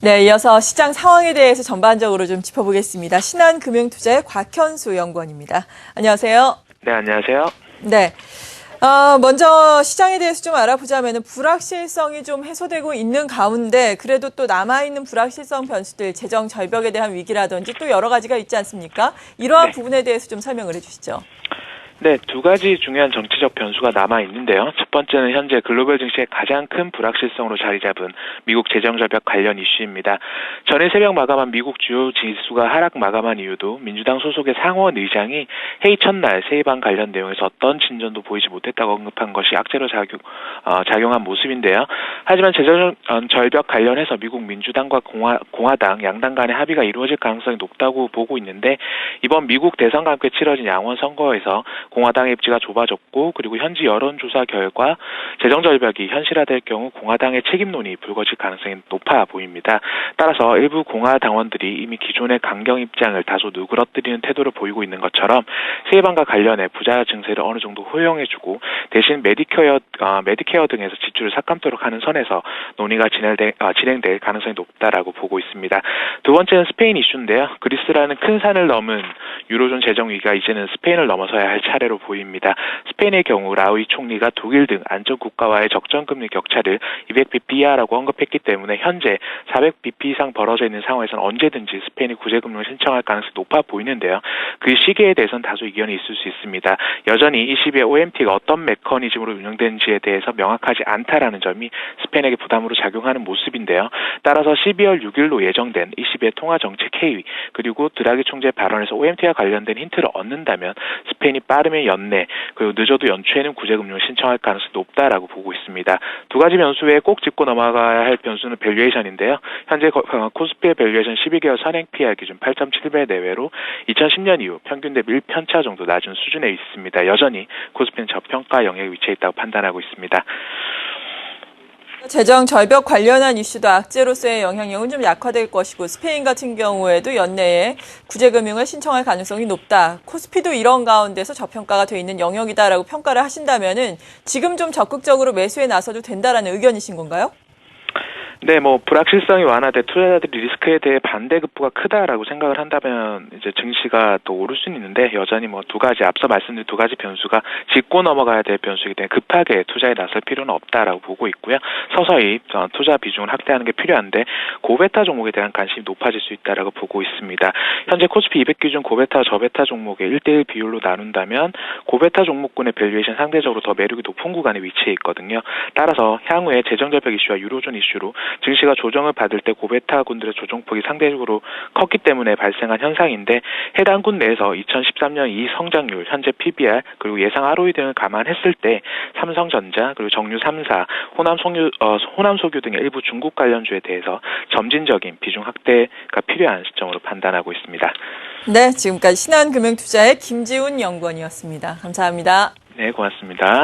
네, 이어서 시장 상황에 대해서 전반적으로 좀 짚어보겠습니다. 신한금융투자의 곽현수 연구원입니다. 안녕하세요. 네, 안녕하세요. 네. 먼저 시장에 대해서 좀 알아보자면 불확실성이 좀 해소되고 있는 가운데 그래도 또 남아있는 불확실성 변수들, 재정 절벽에 대한 위기라든지 또 여러 가지가 있지 않습니까? 이러한 부분에 대해서 좀 설명을 해주시죠. 네, 두 가지 중요한 정치적 변수가 남아 있는데요. 첫 번째는 현재 글로벌 증시의 가장 큰 불확실성으로 자리 잡은 미국 재정 절벽 관련 이슈입니다. 전일 새벽 마감한 미국 주요 지수가 하락 마감한 이유도 민주당 소속의 상원 의장이 회의 첫날 세이방 관련 내용에서 어떤 진전도 보이지 못했다고 언급한 것이 악재로 작용한 모습인데요. 하지만 재정 절벽 관련해서 미국 민주당과 공화당 양당 간의 합의가 이루어질 가능성이 높다고 보고 있는데 이번 미국 대선과 함께 치러진 양원 선거에서 공화당의 입지가 좁아졌고 그리고 현지 여론조사 결과 재정절벽이 현실화될 경우 공화당의 책임론이 불거질 가능성이 높아 보입니다. 따라서 일부 공화당원들이 이미 기존의 강경 입장을 다소 누그러뜨리는 태도를 보이고 있는 것처럼 세이방과 관련해 부자 증세를 어느 정도 허용해주고 대신 메디케어 등에서 지출을 삭감토록 하는 선에서 논의가 진행될 가능성이 높다라고 보고 있습니다. 두 번째는 스페인 이슈인데요. 그리스라는 큰 산을 넘은 유로존 재정 위기가 이제는 스페인을 넘어서야 할 차례로 보입니다. 스페인의 경우 라우이 총리가 독일 등 안전 국가와의 적정금리 격차를 200bp 이하라고 언급했기 때문에 현재 400bp 이상 벌어져 있는 상황에서는 언제든지 스페인이 구제금융을 신청할 가능성이 높아 보이는데요. 그 시기에 대해서는 다소 이견이 있을 수 있습니다. 여전히 이 시기에 OMT가 어떤 메커니즘으로 운영되는지에 대해서 명확하지 않다라는 점이 스페인에게 부담으로 작용하는 모습인데요. 따라서 12월 6일로 예정된 20일 통화정책 회의 그리고 드라기 총재 발언에서 OMT와 관련된 힌트를 얻는다면 스페인이 빠르면 연내 그리고 늦어도 연초에는 구제금융을 신청할 가능성이 높다라고 보고 있습니다. 두 가지 변수 외에 꼭 짚고 넘어가야 할 변수는 밸류에이션인데요. 현재 코스피의 밸류에이션 12개월 선행 PER 기준 8.7배 내외로 2010년 이후 평균 대비 1편차 정도 낮은 수준에 있습니다. 여전히 코스피는 저평가 영역에 위치해 있다고 판단하고 있습니다. 재정 절벽 관련한 이슈도 악재로서의 영향력은 좀 약화될 것이고 스페인 같은 경우에도 연내에 구제금융을 신청할 가능성이 높다. 코스피도 이런 가운데서 저평가가 돼 있는 영역이다라고 평가를 하신다면은 지금 좀 적극적으로 매수에 나서도 된다라는 의견이신 건가요? 네, 불확실성이 완화돼 투자자들이 리스크에 대해 반대급부가 크다라고 생각을 한다면 이제 증시가 또 오를 수는 있는데 여전히 두 가지 앞서 말씀드린 두 가지 변수가 짚고 넘어가야 될 변수이기 때문에 급하게 투자에 나설 필요는 없다라고 보고 있고요. 서서히 투자 비중을 확대하는 게 필요한데 고베타 종목에 대한 관심이 높아질 수 있다라고 보고 있습니다. 현재 코스피 200 기준 고베타 저베타 종목의 1대1 비율로 나눈다면 고베타 종목군의 밸류에이션 상대적으로 더 매력이 높은 구간에 위치해 있거든요. 따라서 향후에 재정절벽 이슈와 유로존 이슈로 증시가 조정을 받을 때 고베타군들의 조정폭이 상대적으로 컸기 때문에 발생한 현상인데 해당 군 내에서 2013년 이 성장률, 현재 PBR, 그리고 예상 ROE 등을 감안했을 때 삼성전자, 그리고 정유 3사, 호남소규 등의 일부 중국 관련주에 대해서 점진적인 비중 확대가 필요한 시점으로 판단하고 있습니다. 네, 지금까지 신한금융투자의 김지훈 연구원이었습니다. 감사합니다. 네, 고맙습니다.